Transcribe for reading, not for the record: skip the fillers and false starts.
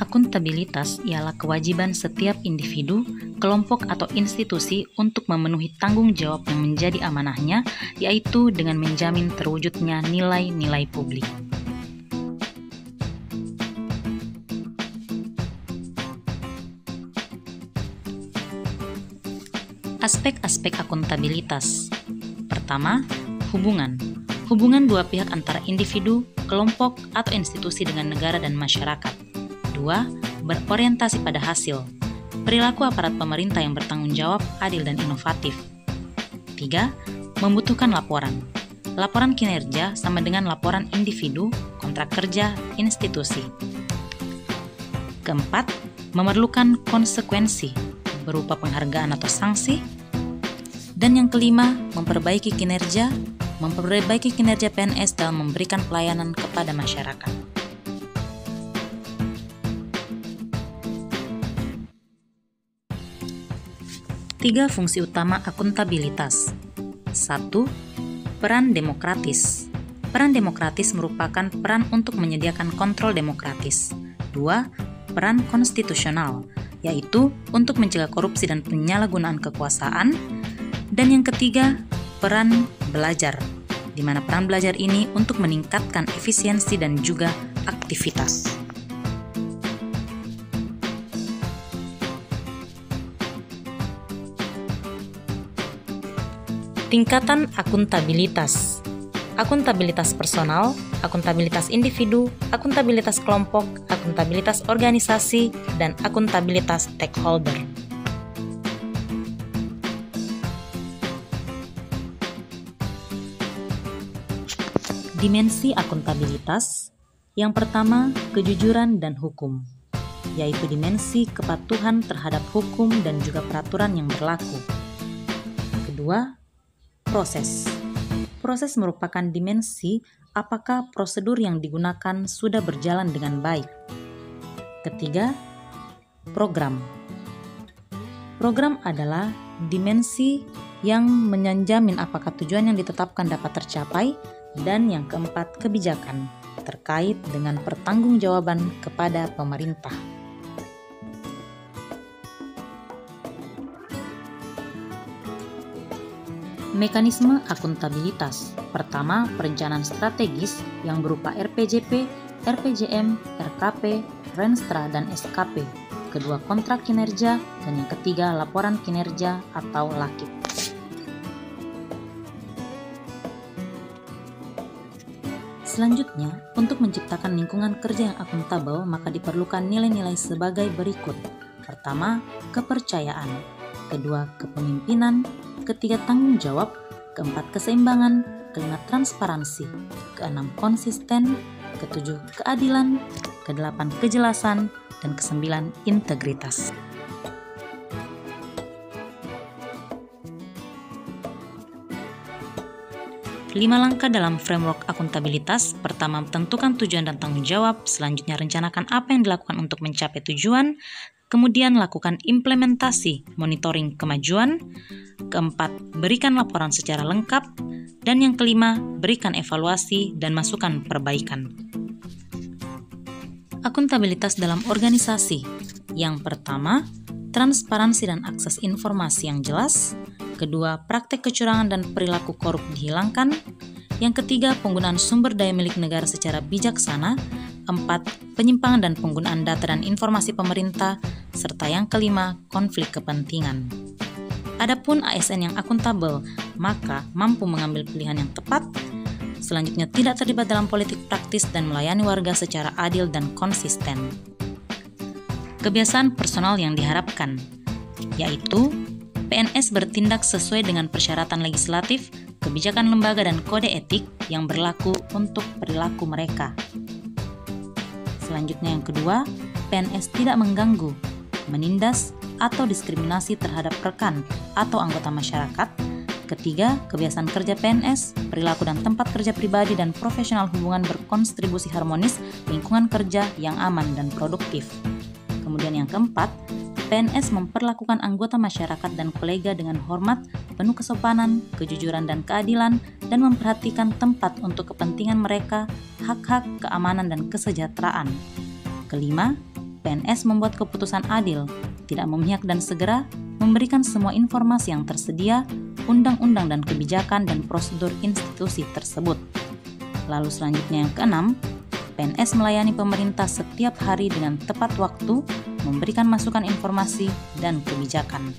Akuntabilitas ialah kewajiban setiap individu, kelompok atau institusi untuk memenuhi tanggung jawab yang menjadi amanahnya, yaitu dengan menjamin terwujudnya nilai-nilai publik. Aspek-aspek akuntabilitas. Pertama, hubungan. Hubungan dua pihak antara individu, kelompok, atau institusi dengan negara dan masyarakat. 2. Berorientasi pada hasil. Perilaku aparat pemerintah yang bertanggung jawab, adil, dan inovatif. 3. Membutuhkan laporan. Laporan kinerja sama dengan laporan individu, kontrak kerja, institusi. Keempat, memerlukan konsekuensi berupa penghargaan atau sanksi. Dan yang kelima, memperbaiki kinerja PNS dalam memberikan pelayanan kepada masyarakat. Tiga fungsi utama akuntabilitas. 1. Peran demokratis. Peran demokratis merupakan peran untuk menyediakan kontrol demokratis. 2. Peran konstitusional, yaitu untuk mencegah korupsi dan penyalahgunaan kekuasaan. Dan yang ketiga, peran belajar, di mana peran belajar ini untuk meningkatkan efisiensi dan juga aktivitas. Tingkatan akuntabilitas. Akuntabilitas personal, akuntabilitas individu, akuntabilitas kelompok, akuntabilitas organisasi, dan akuntabilitas stakeholder. Dimensi akuntabilitas. Yang pertama, kejujuran dan hukum, yaitu dimensi kepatuhan terhadap hukum dan juga peraturan yang berlaku. Kedua, proses. Proses merupakan dimensi apakah prosedur yang digunakan sudah berjalan dengan baik. Ketiga, program. Program adalah dimensi yang menjamin apakah tujuan yang ditetapkan dapat tercapai. Dan yang keempat, kebijakan terkait dengan pertanggungjawaban kepada pemerintah. Mekanisme akuntabilitas. Pertama, perencanaan strategis yang berupa RPJP, RPJM, RKP, Renstra, dan SKP. Kedua, kontrak kinerja. Dan yang ketiga, laporan kinerja atau LAKIP. Selanjutnya, untuk menciptakan lingkungan kerja yang akuntabel, maka diperlukan nilai-nilai sebagai berikut. Pertama, kepercayaan. Kedua, kepemimpinan. Ketiga, tanggung jawab. Keempat, keseimbangan. Kelima, transparansi. Keenam, konsisten. Ketujuh, keadilan. Kedelapan, kejelasan. Dan kesembilan, integritas. Lima langkah dalam framework akuntabilitas. Pertama, tentukan tujuan dan tanggung jawab. Selanjutnya, rencanakan apa yang dilakukan untuk mencapai tujuan. Kemudian, lakukan implementasi, monitoring kemajuan. Keempat, berikan laporan secara lengkap. Dan yang kelima, berikan evaluasi dan masukan perbaikan. Akuntabilitas dalam organisasi. Yang pertama, transparansi dan akses informasi yang jelas. Kedua, praktek kecurangan dan perilaku korup dihilangkan. Yang ketiga, penggunaan sumber daya milik negara secara bijaksana. 4. Penyimpangan dan penggunaan data dan informasi pemerintah. Serta yang kelima, konflik kepentingan. Adapun ASN yang akuntabel, maka mampu mengambil pilihan yang tepat. Selanjutnya, tidak terlibat dalam politik praktis dan melayani warga secara adil dan konsisten. Kebiasaan personal yang diharapkan, yaitu PNS bertindak sesuai dengan persyaratan legislatif, kebijakan lembaga, dan kode etik yang berlaku untuk perilaku mereka. Selanjutnya yang kedua, PNS tidak mengganggu, menindas, atau diskriminasi terhadap rekan atau anggota masyarakat. Ketiga, kebiasaan kerja PNS, perilaku dan tempat kerja pribadi dan profesional hubungan berkontribusi harmonis, lingkungan kerja yang aman dan produktif. Kemudian yang keempat, PNS memperlakukan anggota masyarakat dan kolega dengan hormat, penuh kesopanan, kejujuran dan keadilan, dan memperhatikan tempat untuk kepentingan mereka, hak-hak, keamanan, dan kesejahteraan. Kelima, PNS membuat keputusan adil, tidak memihak dan segera memberikan semua informasi yang tersedia, undang-undang dan kebijakan dan prosedur institusi tersebut. Lalu selanjutnya yang keenam, PNS melayani pemerintah setiap hari dengan tepat waktu, memberikan masukan informasi dan kebijakan.